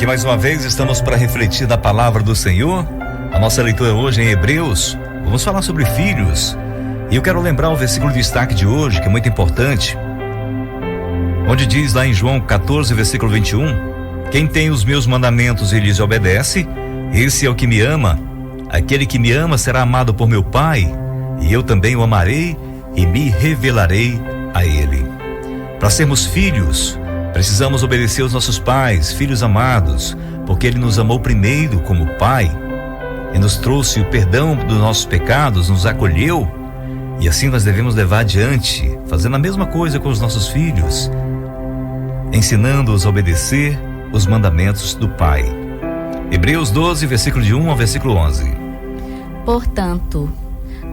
mais uma vez estamos para refletir da palavra do Senhor. A nossa leitura hoje é em Hebreus. Vamos falar sobre filhos. E eu quero lembrar o versículo de destaque de hoje, que é muito importante, onde diz lá em João 14, versículo 21, quem tem os meus mandamentos e lhes obedece, esse é o que me ama. Aquele que me ama será amado por meu Pai, e eu também o amarei e me revelarei a ele. Para sermos filhos, precisamos obedecer aos nossos pais, filhos amados, porque ele nos amou primeiro como Pai e nos trouxe o perdão dos nossos pecados, nos acolheu, e assim nós devemos levar adiante, fazendo a mesma coisa com os nossos filhos, ensinando-os a obedecer os mandamentos do Pai. Hebreus 12, versículo de 1 ao versículo 11. Portanto,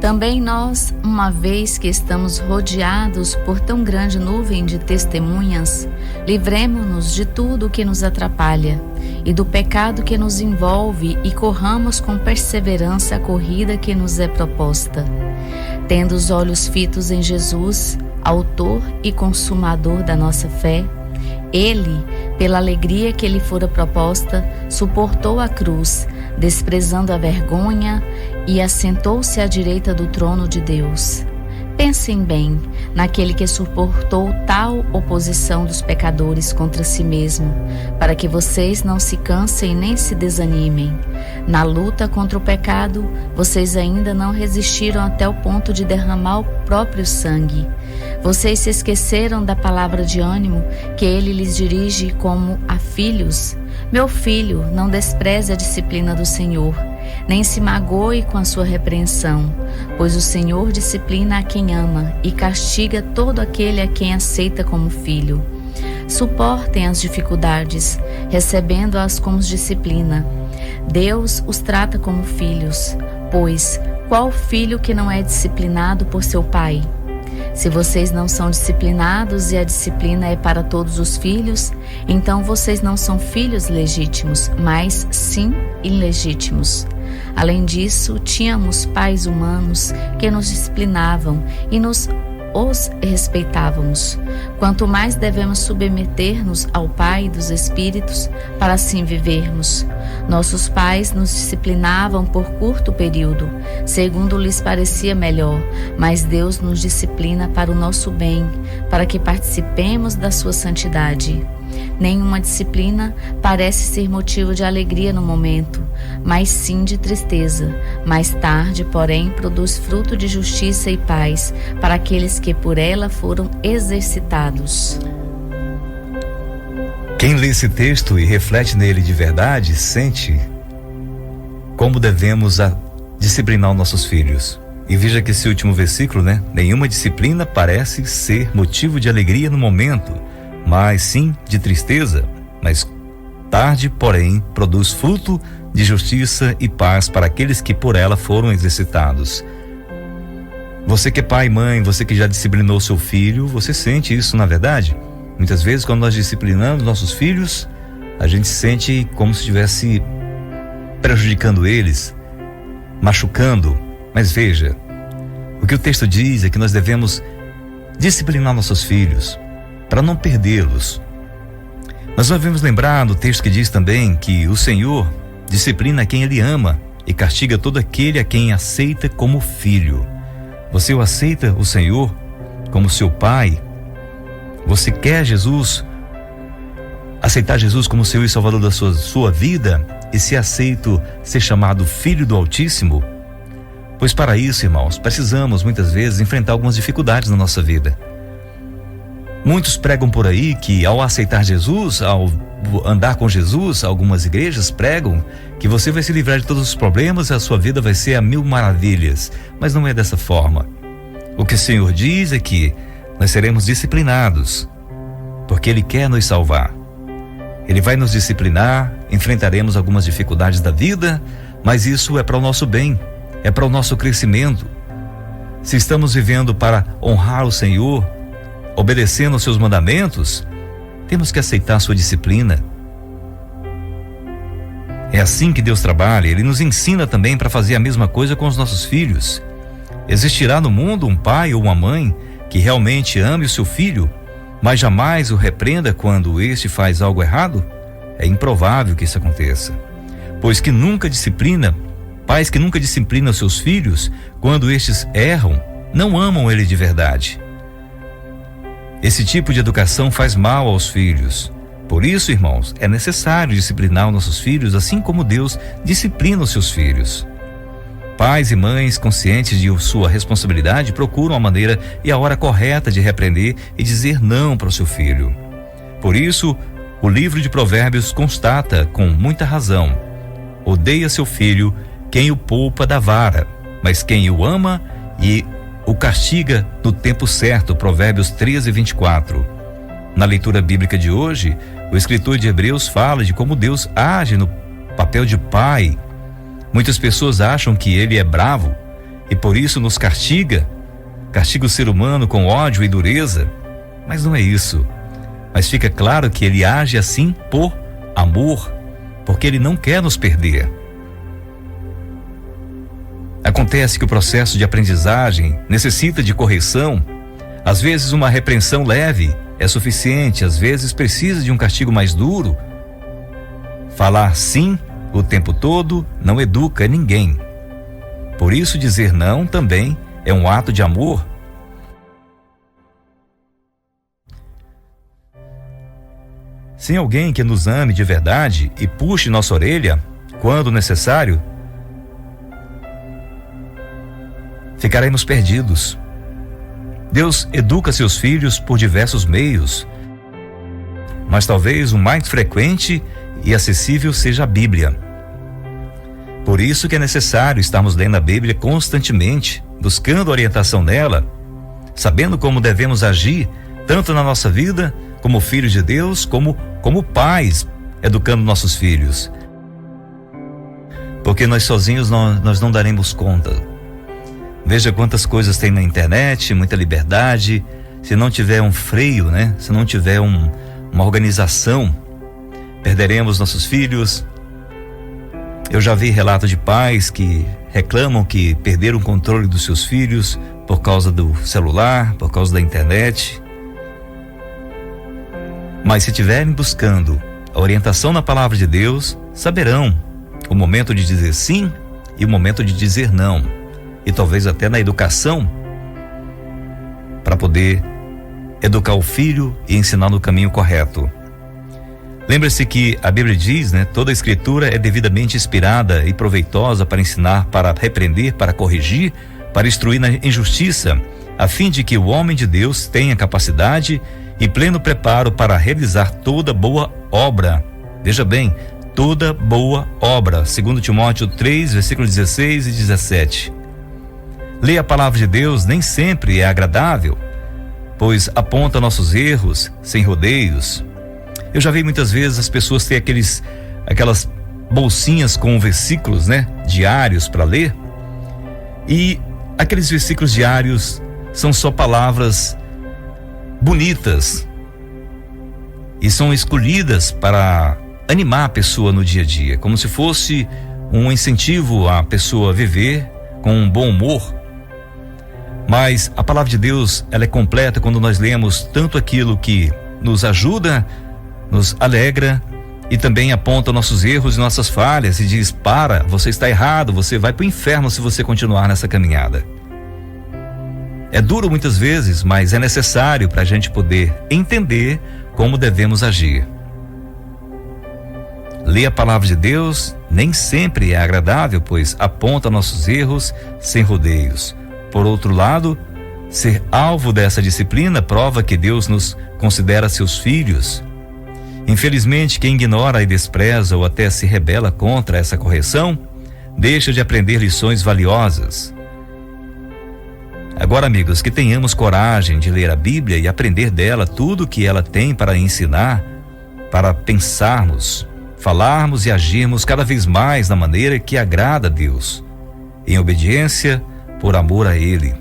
também nós, uma vez que estamos rodeados por tão grande nuvem de testemunhas, livremo-nos de tudo o que nos atrapalha e do pecado que nos envolve e corramos com perseverança a corrida que nos é proposta. Tendo os olhos fitos em Jesus, autor e consumador da nossa fé, ele, pela alegria que lhe fora proposta, suportou a cruz, desprezando a vergonha, e assentou-se à direita do trono de Deus. Pensem bem naquele que suportou tal oposição dos pecadores contra si mesmo, para que vocês não se cansem nem se desanimem. Na luta contra o pecado, vocês ainda não resistiram até o ponto de derramar o próprio sangue. Vocês se esqueceram da palavra de ânimo que ele lhes dirige como a filhos. Meu filho, não despreze a disciplina do Senhor, nem se magoe com a sua repreensão, pois o Senhor disciplina a quem ama e castiga todo aquele a quem aceita como filho. Suportem as dificuldades, recebendo-as como disciplina. Deus os trata como filhos, pois qual filho que não é disciplinado por seu pai? Se vocês não são disciplinados e a disciplina é para todos os filhos, então vocês não são filhos legítimos, mas sim ilegítimos. Além disso, tínhamos pais humanos que nos disciplinavam e os respeitávamos. Quanto mais devemos submeter-nos ao Pai dos Espíritos para assim vivermos. Nossos pais nos disciplinavam por curto período, segundo lhes parecia melhor, mas Deus nos disciplina para o nosso bem, para que participemos da sua santidade. Nenhuma disciplina parece ser motivo de alegria no momento, mas sim de tristeza. Mais tarde, porém, produz fruto de justiça e paz para aqueles que por ela foram exercitados. Quem lê esse texto e reflete nele de verdade, sente como devemos disciplinar os nossos filhos. E veja que esse último versículo, Nenhuma disciplina parece ser motivo de alegria no momento, mas sim de tristeza. Mas tarde, porém, produz fruto de justiça e paz para aqueles que por ela foram exercitados. Você que é pai e mãe, você que já disciplinou seu filho, você sente isso, na verdade? Muitas vezes, quando nós disciplinamos nossos filhos, a gente sente como se estivesse prejudicando eles, machucando. Mas veja, o que o texto diz é que nós devemos disciplinar nossos filhos para não perdê-los. Nós devemos lembrar do texto que diz também que o Senhor disciplina quem ele ama e castiga todo aquele a quem aceita como filho. Você o aceita, o Senhor, como seu Pai? Você quer aceitar Jesus como Senhor e Salvador da sua vida e se aceito ser chamado Filho do Altíssimo? Pois para isso, irmãos, precisamos muitas vezes enfrentar algumas dificuldades na nossa vida. Muitos pregam por aí que ao aceitar Jesus, ao andar com Jesus, algumas igrejas pregam que você vai se livrar de todos os problemas e a sua vida vai ser a mil maravilhas. Mas não é dessa forma. O que o Senhor diz é que nós seremos disciplinados, porque Ele quer nos salvar. Ele vai nos disciplinar, enfrentaremos algumas dificuldades da vida, mas isso é para o nosso bem, é para o nosso crescimento. Se estamos vivendo para honrar o Senhor, obedecendo aos seus mandamentos, temos que aceitar a sua disciplina. É assim que Deus trabalha. Ele nos ensina também para fazer a mesma coisa com os nossos filhos. Existirá no mundo um pai ou uma mãe que realmente ame o seu filho, mas jamais o repreenda quando este faz algo errado? É improvável que isso aconteça. Pois pais que nunca disciplinam seus filhos, quando estes erram, não amam ele de verdade. Esse tipo de educação faz mal aos filhos. Por isso, irmãos, é necessário disciplinar os nossos filhos, assim como Deus disciplina os seus filhos. Pais e mães conscientes de sua responsabilidade procuram a maneira e a hora correta de repreender e dizer não para o seu filho. Por isso, o livro de Provérbios constata com muita razão: odeia seu filho quem o poupa da vara, mas quem o ama e o castiga no tempo certo. Provérbios 13:24. Na leitura bíblica de hoje, o escritor de Hebreus fala de como Deus age no papel de pai. Muitas pessoas acham que ele é bravo e por isso nos castiga o ser humano com ódio e dureza, mas não é isso. Mas fica claro que ele age assim por amor, porque ele não quer nos perder. Acontece que o processo de aprendizagem necessita de correção. Às vezes uma repreensão leve é suficiente, às vezes precisa de um castigo mais duro. Falar sim o tempo todo não educa ninguém. Por isso, dizer não também é um ato de amor. Sem alguém que nos ame de verdade e puxe nossa orelha quando necessário, ficaremos perdidos. Deus educa seus filhos por diversos meios, mas talvez o mais frequente e acessível seja a Bíblia. Por isso que é necessário estarmos lendo a Bíblia constantemente, buscando orientação nela, sabendo como devemos agir, tanto na nossa vida, como filhos de Deus, como pais, educando nossos filhos. Porque nós sozinhos nós não daremos conta. Veja quantas coisas tem na internet, muita liberdade. Se não tiver um freio, né? Se não tiver uma organização, perderemos nossos filhos. Eu já vi relatos de pais que reclamam que perderam o controle dos seus filhos por causa do celular, por causa da internet. Mas se estiverem buscando a orientação na palavra de Deus, saberão o momento de dizer sim e o momento de dizer não. E talvez até na educação, para poder educar o filho e ensinar no caminho correto. Lembre-se que a Bíblia diz, toda a escritura é devidamente inspirada e proveitosa para ensinar, para repreender, para corrigir, para instruir na injustiça, a fim de que o homem de Deus tenha capacidade e pleno preparo para realizar toda boa obra. Veja bem, toda boa obra. 2 Timóteo 3, versículos 16 e 17. Ler a palavra de Deus nem sempre é agradável, pois aponta nossos erros sem rodeios. Eu já vi muitas vezes as pessoas ter aquelas bolsinhas com versículos, diários para ler. E aqueles versículos diários são só palavras bonitas e são escolhidas para animar a pessoa no dia a dia, como se fosse um incentivo à pessoa a viver com um bom humor. Mas a palavra de Deus, ela é completa quando nós lemos tanto aquilo que nos ajuda, nos alegra e também aponta nossos erros e nossas falhas e diz: para, você está errado, você vai para o inferno se você continuar nessa caminhada. É duro muitas vezes, mas é necessário para a gente poder entender como devemos agir. Ler a palavra de Deus nem sempre é agradável, pois aponta nossos erros sem rodeios. Por outro lado, ser alvo dessa disciplina prova que Deus nos considera seus filhos. Infelizmente, quem ignora e despreza ou até se rebela contra essa correção, deixa de aprender lições valiosas. Agora, amigos, que tenhamos coragem de ler a Bíblia e aprender dela tudo o que ela tem para ensinar, para pensarmos, falarmos e agirmos cada vez mais da maneira que agrada a Deus, em obediência, por amor a Ele.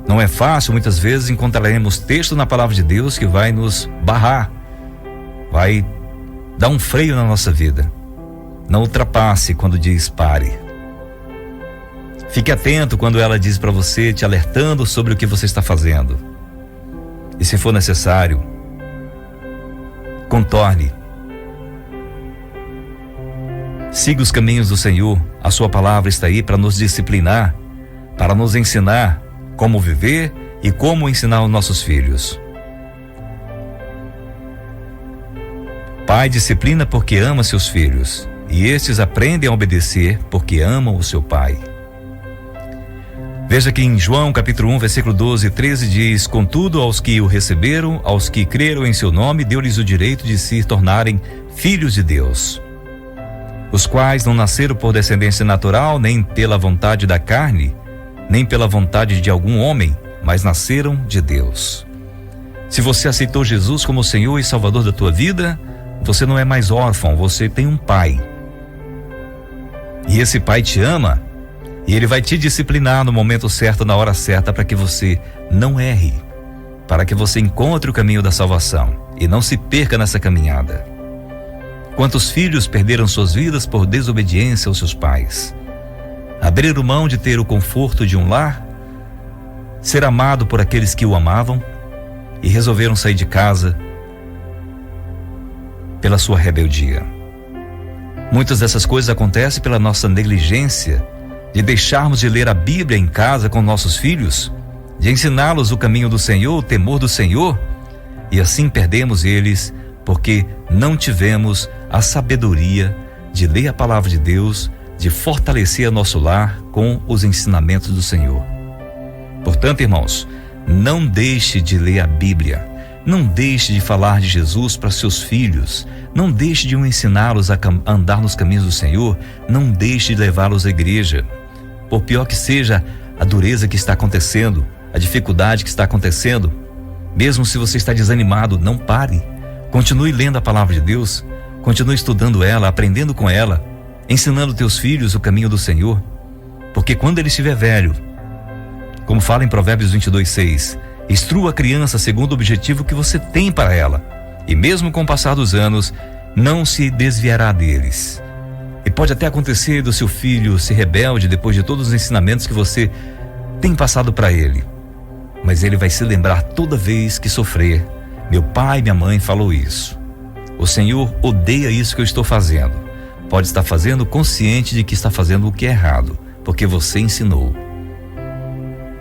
Não é fácil, muitas vezes encontraremos texto na palavra de Deus que vai nos barrar, vai dar um freio na nossa vida. Não ultrapasse quando diz pare. Fique atento quando ela diz para você, te alertando sobre o que você está fazendo. E se for necessário, contorne. Siga os caminhos do Senhor. A sua palavra está aí para nos disciplinar, para nos ensinar como viver e como ensinar os nossos filhos. Pai disciplina porque ama seus filhos, e estes aprendem a obedecer porque amam o seu pai. Veja que em João capítulo 1, versículo 12 e 13 diz: contudo, aos que o receberam, aos que creram em seu nome, deu-lhes o direito de se tornarem filhos de Deus, os quais não nasceram por descendência natural, nem pela vontade da carne, nem pela vontade de algum homem, mas nasceram de Deus. Se você aceitou Jesus como Senhor e Salvador da tua vida, você não é mais órfão, você tem um pai. E esse pai te ama, e ele vai te disciplinar no momento certo, na hora certa, para que você não erre, para que você encontre o caminho da salvação e não se perca nessa caminhada. Quantos filhos perderam suas vidas por desobediência aos seus pais? Abriram mão de ter o conforto de um lar, ser amado por aqueles que o amavam, e resolveram sair de casa pela sua rebeldia. Muitas dessas coisas acontecem pela nossa negligência de deixarmos de ler a Bíblia em casa com nossos filhos, de ensiná-los o caminho do Senhor, o temor do Senhor, e assim perdemos eles porque não tivemos a sabedoria de ler a palavra de Deus, de fortalecer nosso lar com os ensinamentos do Senhor. Portanto, irmãos, não deixe de ler a Bíblia, não deixe de falar de Jesus para seus filhos, não deixe de ensiná-los a andar nos caminhos do Senhor, não deixe de levá-los à igreja. Por pior que seja a dureza que está acontecendo, a dificuldade que está acontecendo, mesmo se você está desanimado, não pare. Continue lendo a palavra de Deus, continue estudando ela, aprendendo com ela, ensinando teus filhos o caminho do Senhor, porque quando ele estiver velho, como fala em Provérbios 22:6, instrua a criança segundo o objetivo que você tem para ela, e mesmo com o passar dos anos, não se desviará deles. E pode até acontecer do seu filho ser rebelde depois de todos os ensinamentos que você tem passado para ele, mas ele vai se lembrar toda vez que sofrer: meu pai e minha mãe falou isso. O Senhor odeia isso que eu estou fazendo. Pode estar fazendo consciente de que está fazendo o que é errado, porque você ensinou.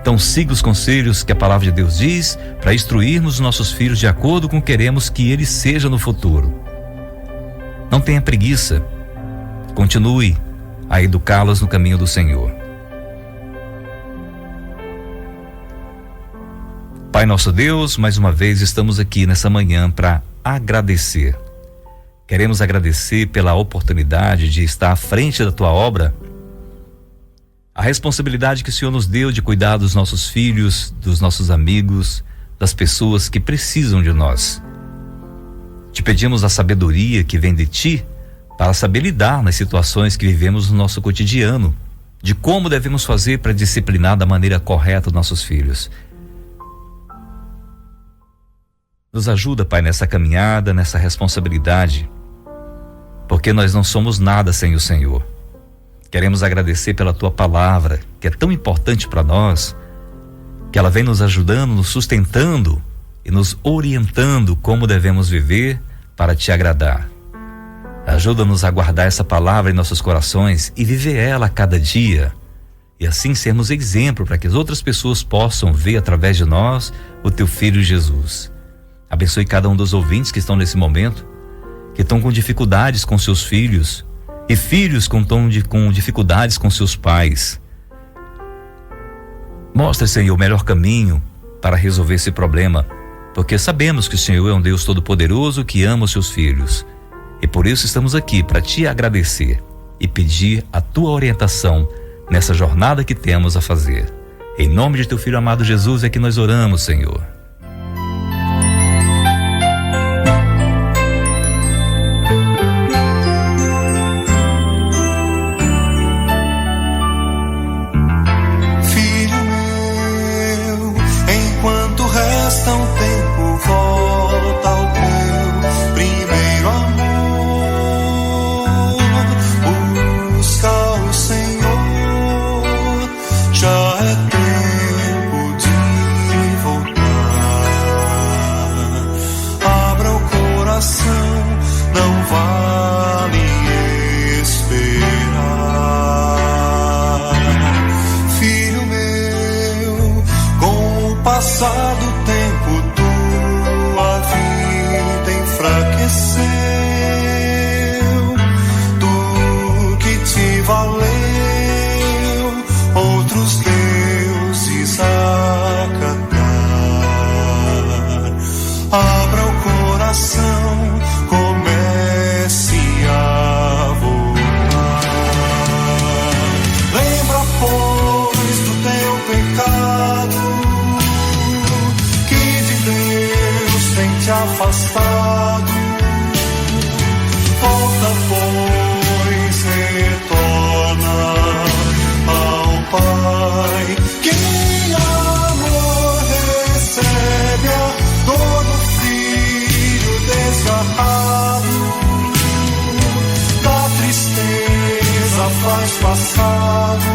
Então siga os conselhos que a palavra de Deus diz para instruirmos os nossos filhos de acordo com o que queremos que eles sejam no futuro. Não tenha preguiça. Continue a educá-los no caminho do Senhor. Pai nosso Deus, mais uma vez estamos aqui nessa manhã para agradecer. Queremos agradecer pela oportunidade de estar à frente da tua obra, a responsabilidade que o Senhor nos deu de cuidar dos nossos filhos, dos nossos amigos, das pessoas que precisam de nós. Te pedimos a sabedoria que vem de ti para saber lidar nas situações que vivemos no nosso cotidiano, de como devemos fazer para disciplinar da maneira correta os nossos filhos. Nos ajuda, Pai, nessa caminhada, nessa responsabilidade, porque nós não somos nada sem o Senhor. Queremos agradecer pela tua palavra, que é tão importante para nós, que ela vem nos ajudando, nos sustentando e nos orientando como devemos viver para te agradar. Ajuda-nos a guardar essa palavra em nossos corações e viver ela a cada dia, e assim sermos exemplo para que as outras pessoas possam ver através de nós o teu Filho Jesus. Abençoe cada um dos ouvintes que estão nesse momento, que estão com dificuldades com seus filhos, e filhos com dificuldades com seus pais. Mostra, Senhor, o melhor caminho para resolver esse problema, porque sabemos que o Senhor é um Deus todo-poderoso que ama os seus filhos. E por isso estamos aqui para te agradecer e pedir a tua orientação nessa jornada que temos a fazer. Em nome de teu Filho amado Jesus é que nós oramos, Senhor. Já é tempo de voltar. passado o tempo, tua vida enfraqueceu. Tu que te valeu outros deuses acatar. Abra o coração, comece a voltar. Lembra, pois, do teu pecado, que de Deus tem te afastado. Volta, pois, retorna ao Pai, que em amor recebe a dor do filho desgarrado. Da tristeza faz passado.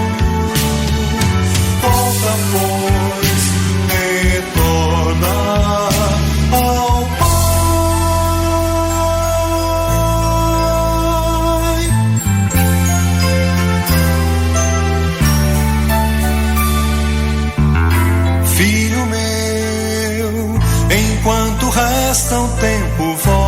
Volta, pois, retorna ao Pai. Filho meu, enquanto resta um tempo, volta.